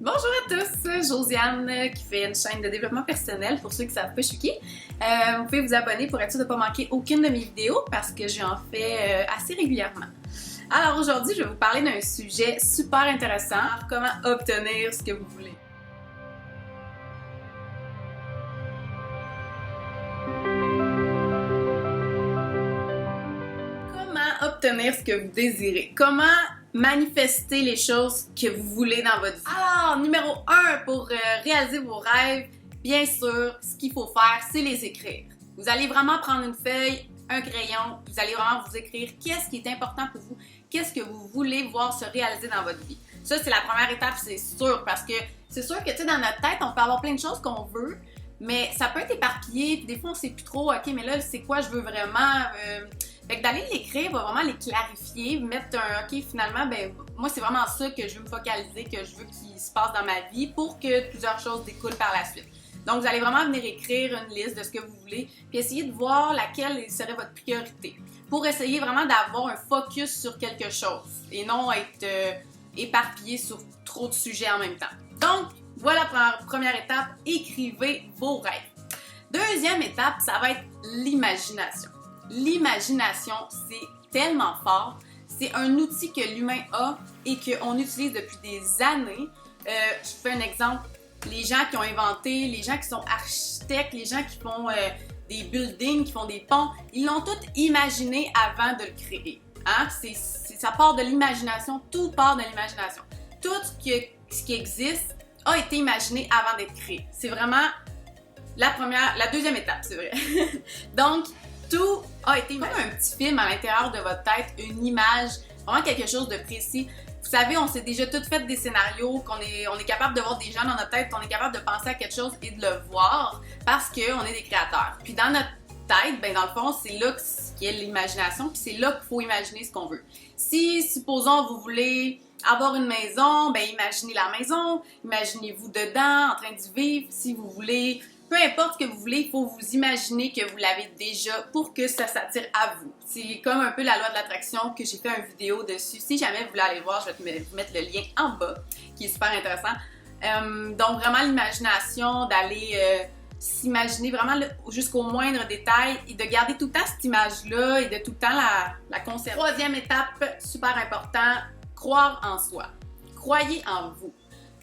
Bonjour à tous, Josiane qui fait une chaîne de développement personnel pour ceux qui ne savent pas je suis qui. Vous pouvez vous abonner pour être sûr de ne pas manquer aucune de mes vidéos parce que j'en fais assez régulièrement. Alors aujourd'hui, je vais vous parler d'un sujet super intéressant, comment obtenir ce que vous voulez. Comment obtenir ce que vous désirez? Comment manifester les choses que vous voulez dans votre vie? Alors, numéro 1 pour réaliser vos rêves, bien sûr, ce qu'il faut faire, c'est les écrire. Vous allez vraiment prendre une feuille, un crayon, vous allez vraiment vous écrire qu'est-ce qui est important pour vous, qu'est-ce que vous voulez voir se réaliser dans votre vie. Ça, c'est la première étape, c'est sûr, parce que c'est sûr que, tu sais, dans notre tête, on peut avoir plein de choses qu'on veut, mais ça peut être éparpillé, puis des fois, on sait plus trop, OK, mais là, c'est quoi je veux vraiment? Fait que d'aller l'écrire va vraiment les clarifier, mettre un OK, finalement, ben moi, c'est vraiment ça que je veux me focaliser, que je veux qu'il se passe dans ma vie pour que plusieurs choses découlent par la suite. Donc, vous allez vraiment venir écrire une liste de ce que vous voulez, puis essayer de voir laquelle serait votre priorité, pour essayer vraiment d'avoir un focus sur quelque chose et non être éparpillé sur trop de sujets en même temps. Donc, voilà la première étape, écrivez vos rêves. Deuxième étape, ça va être l'imagination. L'imagination, c'est tellement fort. C'est un outil que l'humain a et qu'on utilise depuis des années. Je fais un exemple. Les gens qui ont inventé, les gens qui sont architectes, les gens qui font des buildings, qui font des ponts, ils l'ont tout imaginé avant de le créer. Hein? Ça part de l'imagination, tout part de l'imagination. Tout ce qui existe a été imaginé avant d'être créé. C'est vraiment la deuxième étape, c'est vrai. Donc, tout a été comme un petit film à l'intérieur de votre tête, une image, vraiment quelque chose de précis. Vous savez, on s'est déjà toutes fait des scénarios, qu'on est capable de voir des gens dans notre tête, qu'on est capable de penser à quelque chose et de le voir parce qu'on est des créateurs. Puis dans notre tête, ben dans le fond, c'est là qu'il y a l'imagination, puis c'est là qu'il faut imaginer ce qu'on veut. Si, supposons, vous voulez avoir une maison, ben imaginez la maison, imaginez-vous dedans, en train d'y vivre. Si vous voulez, peu importe ce que vous voulez, il faut vous imaginer que vous l'avez déjà pour que ça s'attire à vous. C'est comme un peu la loi de l'attraction que j'ai fait une vidéo dessus. Si jamais vous voulez aller voir, je vais vous mettre le lien en bas, qui est super intéressant. Donc vraiment l'imagination, d'aller s'imaginer vraiment jusqu'au moindre détail et de garder tout le temps cette image-là et de tout le temps la conserver. Troisième étape, super important, croire en soi. Croyez en vous.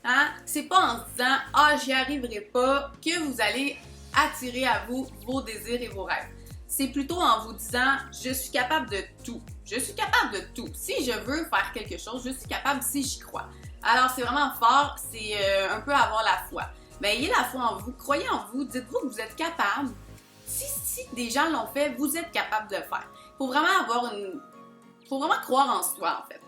Hein? C'est pas en se disant « Ah, j'y arriverai pas » que vous allez attirer à vous vos désirs et vos rêves. C'est plutôt en vous disant « Je suis capable de tout. Je suis capable de tout. Si je veux faire quelque chose, je suis capable si j'y crois. » Alors, c'est vraiment fort, c'est un peu avoir la foi. Mais ayez la foi en vous, croyez en vous, dites-vous que vous êtes capable. Si des gens l'ont fait, vous êtes capable de le faire. Faut vraiment croire en soi, en fait.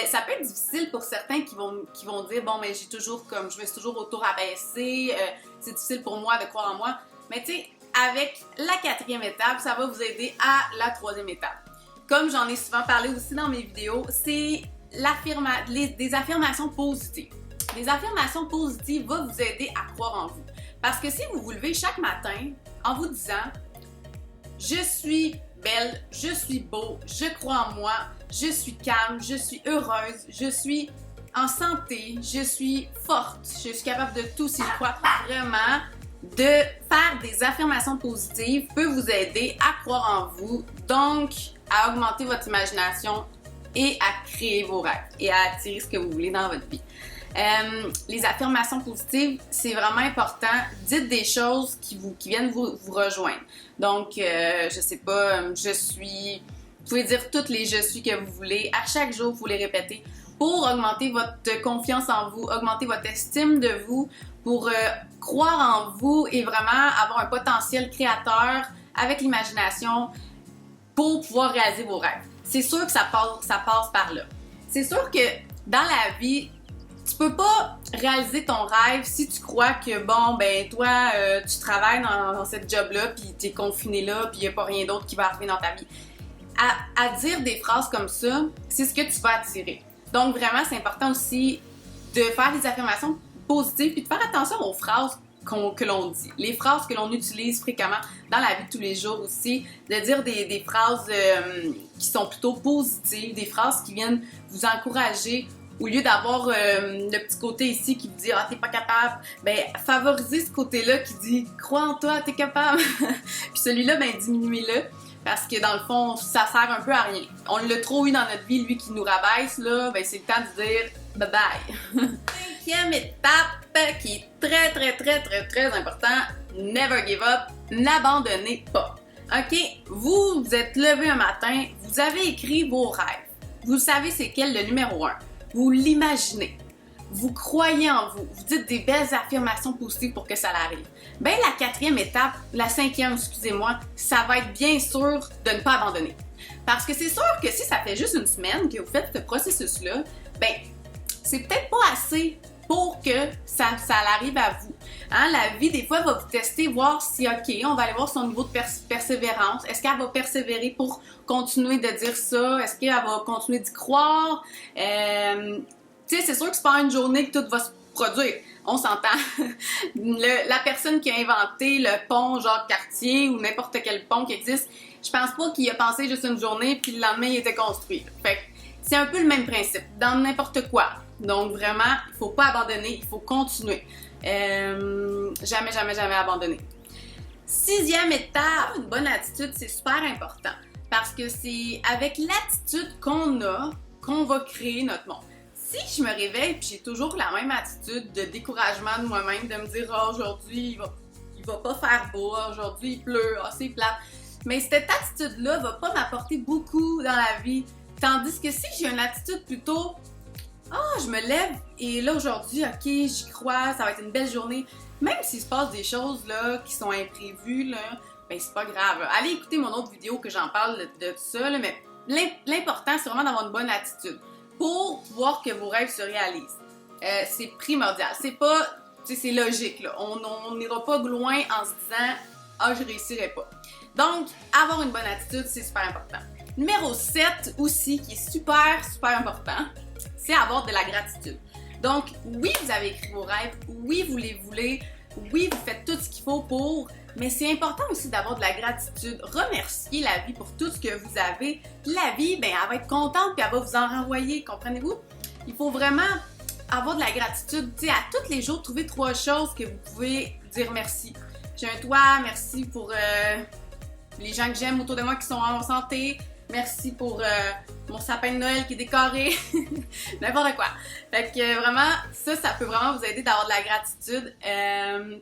Ça peut être difficile pour certains qui vont dire bon mais je me suis toujours auto-rabaissée, c'est difficile pour moi de croire en moi. Mais tu sais, avec la quatrième étape, ça va vous aider à la troisième étape. Comme j'en ai souvent parlé aussi dans mes vidéos, c'est des affirmations positives. Les affirmations positives vont vous aider à croire en vous. Parce que si vous vous levez chaque matin en vous disant je suis belle, je suis beau, je crois en moi, je suis calme, je suis heureuse, je suis en santé, je suis forte, je suis capable de tout. Si je crois vraiment, de faire des affirmations positives peut vous aider à croire en vous, donc à augmenter votre imagination et à créer vos rêves et à attirer ce que vous voulez dans votre vie. Les affirmations positives, c'est vraiment important. Dites des choses qui viennent vous rejoindre. Donc, je sais pas, vous pouvez dire toutes les je suis que vous voulez. À chaque jour, vous les répétez pour augmenter votre confiance en vous, augmenter votre estime de vous, pour croire en vous et vraiment avoir un potentiel créateur avec l'imagination pour pouvoir réaliser vos rêves. C'est sûr que ça passe par là. C'est sûr que dans la vie, tu peux pas réaliser ton rêve si tu crois que, bon, ben toi, tu travailles dans cette job-là, puis t'es confiné là, puis il n'y a pas rien d'autre qui va arriver dans ta vie. À dire des phrases comme ça, c'est ce que tu vas attirer. Donc, vraiment, c'est important aussi de faire des affirmations positives, puis de faire attention aux phrases que l'on dit. Les phrases que l'on utilise fréquemment dans la vie de tous les jours aussi, de dire des phrases qui sont plutôt positives, des phrases qui viennent vous encourager Au lieu d'avoir le petit côté ici qui vous dit « Ah, t'es pas capable », ben favorisez ce côté-là qui dit « Crois en toi, t'es capable ». Puis celui-là, ben diminuez-le. Parce que dans le fond, ça sert un peu à rien. On l'a trop eu dans notre vie, lui qui nous rabaisse, là, ben c'est le temps de dire bye bye. Cinquième étape qui est très important, never give up, n'abandonnez pas. OK? Vous êtes levé un matin, vous avez écrit vos rêves. Vous savez c'est quel le numéro 1. Vous l'imaginez. Vous croyez en vous. Vous dites des belles affirmations positives pour que ça l'arrive. Ben la quatrième étape, la cinquième, excusez-moi, ça va être bien sûr de ne pas abandonner. Parce que c'est sûr que si ça fait juste une semaine que vous faites ce processus-là, ben c'est peut-être pas assez pour que ça arrive à vous. Hein, la vie, des fois, va vous tester, voir si, OK, on va aller voir son niveau de persévérance. Est-ce qu'elle va persévérer pour continuer de dire ça? Est-ce qu'elle va continuer d'y croire? Tu sais, c'est sûr que c'est pas une journée que tout va se produire. On s'entend. La personne qui a inventé le pont Jacques-Cartier ou n'importe quel pont qui existe, je pense pas qu'il a pensé juste une journée puis le lendemain, il était construit. Fait que c'est un peu le même principe dans n'importe quoi. Donc vraiment, il faut pas abandonner, il faut continuer. Jamais abandonner. Sixième étape, une bonne attitude, c'est super important. Parce que c'est avec l'attitude qu'on a qu'on va créer notre monde. Si je me réveille et j'ai toujours la même attitude de découragement de moi-même, de me dire oh, aujourd'hui il va pas faire beau, aujourd'hui il pleut, oh, c'est plat. Mais cette attitude-là va pas m'apporter beaucoup dans la vie. Tandis que si j'ai une attitude plutôt je me lève et là aujourd'hui, ok, j'y crois, ça va être une belle journée. Même s'il se passe des choses là qui sont imprévues, là, ben c'est pas grave. Allez écouter mon autre vidéo que j'en parle de ça, là, mais l'important c'est vraiment d'avoir une bonne attitude pour voir que vos rêves se réalisent. C'est primordial. C'est pas, c'est logique là. On n'ira pas loin en se disant je réussirai pas. Donc avoir une bonne attitude c'est super important. Numéro 7 aussi qui est super important. C'est avoir de la gratitude. Donc, oui, vous avez écrit vos rêves, oui, vous les voulez, oui, vous faites tout ce qu'il faut pour, mais c'est important aussi d'avoir de la gratitude. Remercier la vie pour tout ce que vous avez. Puis la vie, ben, elle va être contente puis elle va vous en renvoyer, comprenez-vous? Il faut vraiment avoir de la gratitude. Tu sais, à tous les jours, trouver 3 choses que vous pouvez dire merci. J'ai un toit, merci pour les gens que j'aime autour de moi qui sont en santé. Merci pour mon sapin de Noël qui est décoré. N'importe quoi. Fait que vraiment, ça peut vraiment vous aider d'avoir de la gratitude.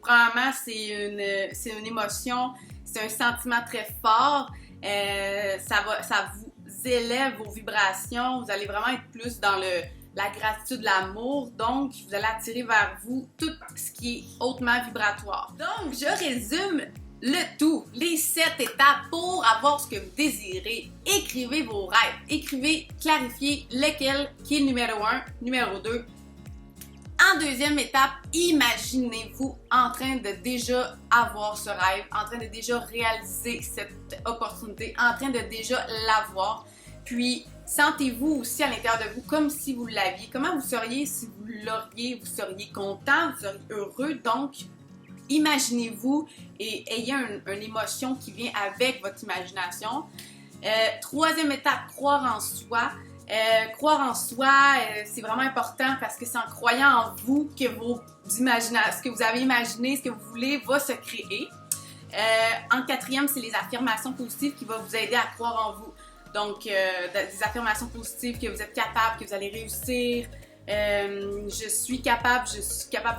Premièrement, c'est une émotion, c'est un sentiment très fort. Ça vous élève vos vibrations. Vous allez vraiment être plus dans la gratitude, l'amour. Donc, vous allez attirer vers vous tout ce qui est hautement vibratoire. Donc, je résume le tout, les 7 étapes pour avoir ce que vous désirez. Écrivez vos rêves. Écrivez, clarifiez lequel qui est le numéro 1, numéro 2. En deuxième étape, imaginez-vous en train de déjà avoir ce rêve, en train de déjà réaliser cette opportunité, en train de déjà l'avoir. Puis, sentez-vous aussi à l'intérieur de vous comme si vous l'aviez. Comment vous seriez si vous l'auriez? Vous seriez content, vous seriez heureux. Donc, imaginez-vous et ayez une émotion qui vient avec votre imagination. Troisième étape, croire en soi. Croire en soi, c'est vraiment important parce que c'est en croyant en vous que ce que vous avez imaginé, ce que vous voulez, va se créer. En quatrième, c'est les affirmations positives qui vont vous aider à croire en vous. Donc, des affirmations positives que vous êtes capable, que vous allez réussir. Je suis capable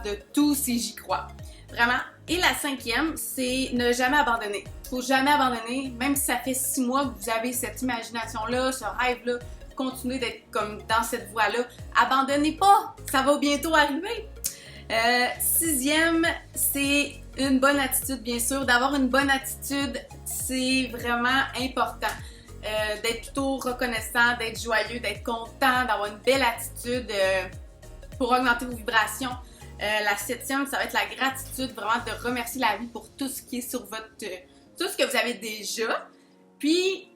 de tout si j'y crois. Vraiment. Et la cinquième, c'est ne jamais abandonner. Il faut jamais abandonner, même si ça fait 6 mois que vous avez cette imagination-là, ce rêve-là, continuez d'être comme dans cette voie-là. Abandonnez pas, ça va bientôt arriver. Sixième, c'est une bonne attitude, bien sûr. D'avoir une bonne attitude, c'est vraiment important. D'être plutôt reconnaissant, d'être joyeux, d'être content, d'avoir une belle attitude pour augmenter vos vibrations. La septième, ça va être la gratitude, vraiment de remercier la vie pour tout ce qui est sur tout ce que vous avez déjà. Puis,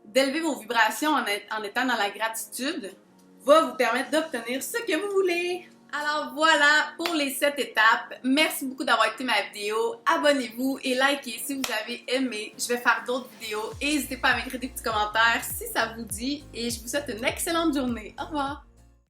d'élever vos vibrations en étant dans la gratitude va vous permettre d'obtenir ce que vous voulez. Alors voilà pour les 7 étapes. Merci beaucoup d'avoir écouté ma vidéo. Abonnez-vous et likez si vous avez aimé. Je vais faire d'autres vidéos et n'hésitez pas à m'écrire des petits commentaires si ça vous dit. Et je vous souhaite une excellente journée. Au revoir!